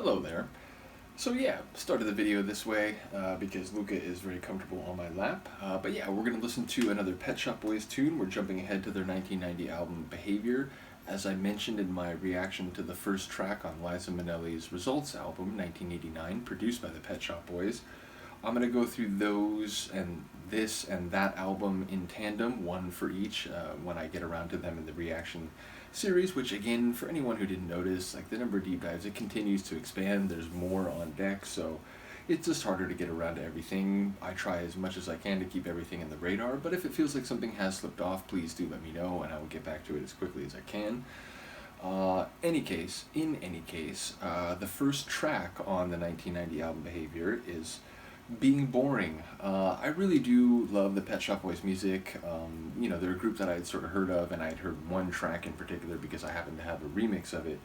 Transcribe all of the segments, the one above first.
Hello there. So yeah, started the video this way because Luca is very comfortable on my lap. But yeah, we're going to listen to another Pet Shop Boys tune. We're jumping ahead to their 1990 album Behaviour. As I mentioned in my reaction to the first track on Liza Minnelli's Results album, 1989, produced by the Pet Shop Boys, I'm going to go through those and this and that album in tandem, one for each, when I get around to them in the reaction series, which again, for anyone who didn't notice, like the number of deep dives, it continues to expand. There's more on deck, so it's just harder to get around to everything. I try as much as I can to keep everything in the radar, but if it feels like something has slipped off, please do let me know, and I will get back to it as quickly as I can. In any case, the first track on the 1990 album Behaviour is Being Boring. I really do love the Pet Shop Boys music. They're a group that I had sort of heard of, and I had heard one track in particular because I happened to have a remix of it.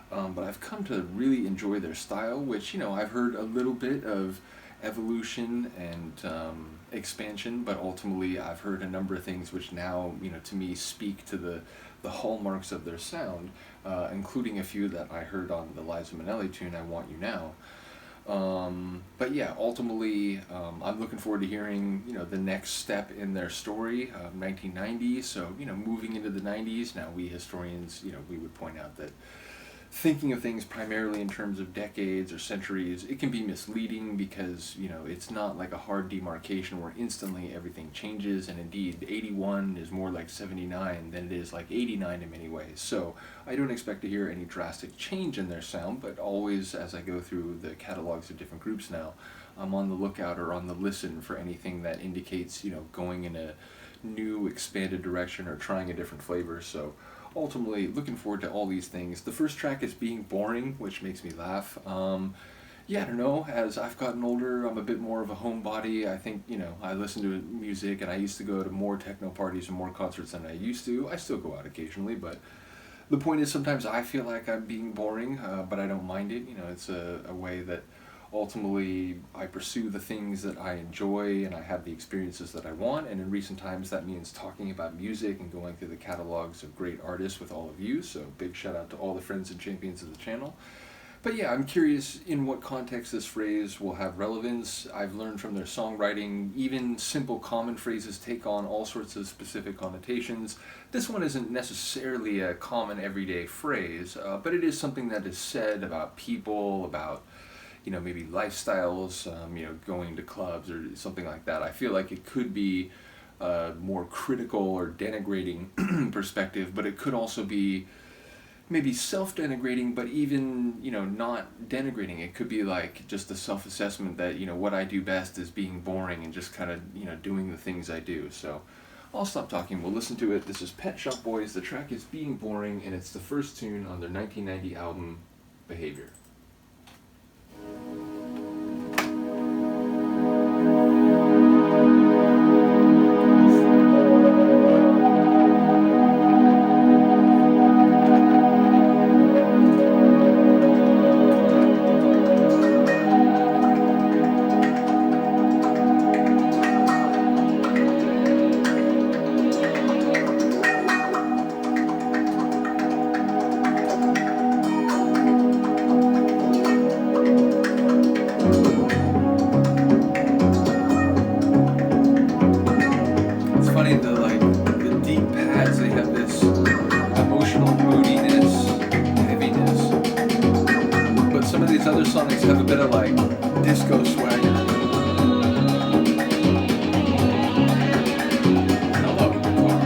But I've come to really enjoy their style, which, I've heard a little bit of evolution and expansion, but ultimately I've heard a number of things which now, to me speak to the hallmarks of their sound, including a few that I heard on the Liza Minnelli tune, I Want You Now. But yeah, ultimately, I'm looking forward to hearing, the next step in their story, 1990, so, moving into the 90s. Now, we historians, we would point out that thinking of things primarily in terms of decades or centuries, it can be misleading because, it's not like a hard demarcation where instantly everything changes, and indeed, 81 is more like 79 than it is like 89 in many ways. So I don't expect to hear any drastic change in their sound, but always as I go through the catalogs of different groups now, I'm on the lookout or on the listen for anything that indicates, going in a new expanded direction or trying a different flavor. So ultimately, looking forward to all these things. The first track is Being Boring, which makes me laugh. I don't know, as I've gotten older, I'm a bit more of a homebody. I think, I listen to music, and I used to go to more techno parties and more concerts than I used to. I still go out occasionally, but the point is sometimes I feel like I'm being boring, but I don't mind it. It's a way that ultimately I pursue the things that I enjoy and I have the experiences that I want, and in recent times that means talking about music and going through the catalogs of great artists with all of you, so big shout out to all the friends and champions of the channel. But yeah, I'm curious in what context this phrase will have relevance. I've learned from their songwriting, even simple common phrases take on all sorts of specific connotations. This one isn't necessarily a common everyday phrase, but it is something that is said about people, about maybe lifestyles, going to clubs or something like that. I feel like it could be a more critical or denigrating perspective, but it could also be maybe self-denigrating, but even, not denigrating. It could be like just a self-assessment that, what I do best is being boring and just kind of, doing the things I do. So I'll stop talking. We'll listen to it. This is Pet Shop Boys. The track is Being Boring, and it's the first tune on their 1990 album, Behaviour. The deep pads, they have this emotional moodiness, heaviness, but some of these other songs have a bit of like disco swagger. I love a guitar.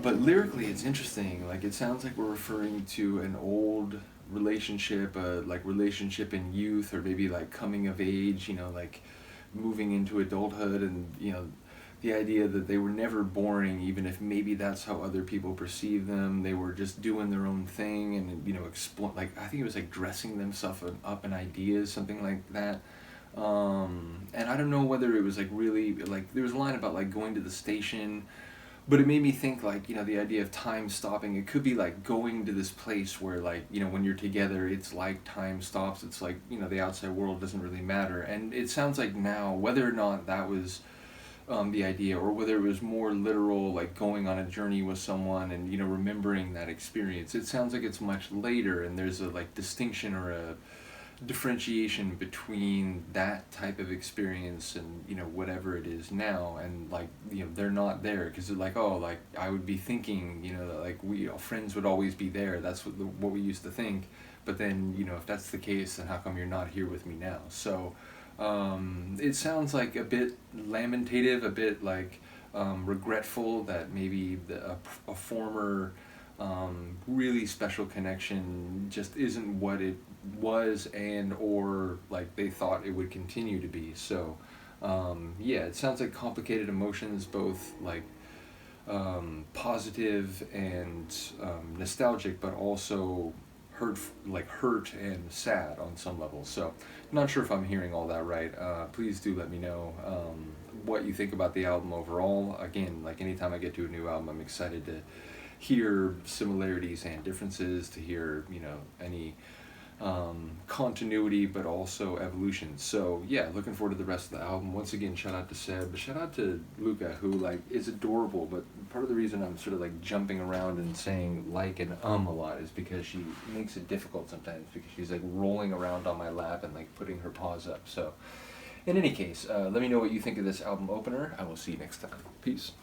But lyrically, it's interesting. Like, it sounds like we're referring to an old relationship, like relationship in youth, or maybe like coming of age. Like moving into adulthood, and the idea that they were never boring, even if maybe that's how other people perceive them. They were just doing their own thing, and like I think it was like dressing themselves up in ideas, something like that. And I don't know whether it was like really like there was a line about like going to the station, but it made me think like the idea of time stopping. It could be like going to this place where like when you're together, it's like time stops. It's like the outside world doesn't really matter. And it sounds like now, whether or not that was the idea, or whether it was more literal, like going on a journey with someone and remembering that experience, it sounds like it's much later, and there's a like distinction or a differentiation between that type of experience and whatever it is now. And like they're not there because they're like, oh, like I would be thinking that like we friends would always be there. That's what we used to think. But then if that's the case, then how come you're not here with me now? So it sounds like a bit lamentative, a bit like regretful that maybe a former really special connection just isn't what it was, and or like they thought it would continue to be. So yeah, it sounds like complicated emotions, both like positive and nostalgic, but also hurt and sad on some level. So I'm not sure if I'm hearing all that right. Please do let me know what you think about the album overall. Again, like anytime I get to a new album, I'm excited to hear similarities and differences, to hear any continuity, but also evolution. So yeah, looking forward to the rest of the album. Once again, shout out to Seb, but shout out to Luca, who like is adorable. But part of the reason I'm sort of like jumping around and saying like and a lot is because she makes it difficult sometimes, because she's like rolling around on my lap and like putting her paws up. So in any case, let me know what you think of this album opener. I will see you next time. Peace.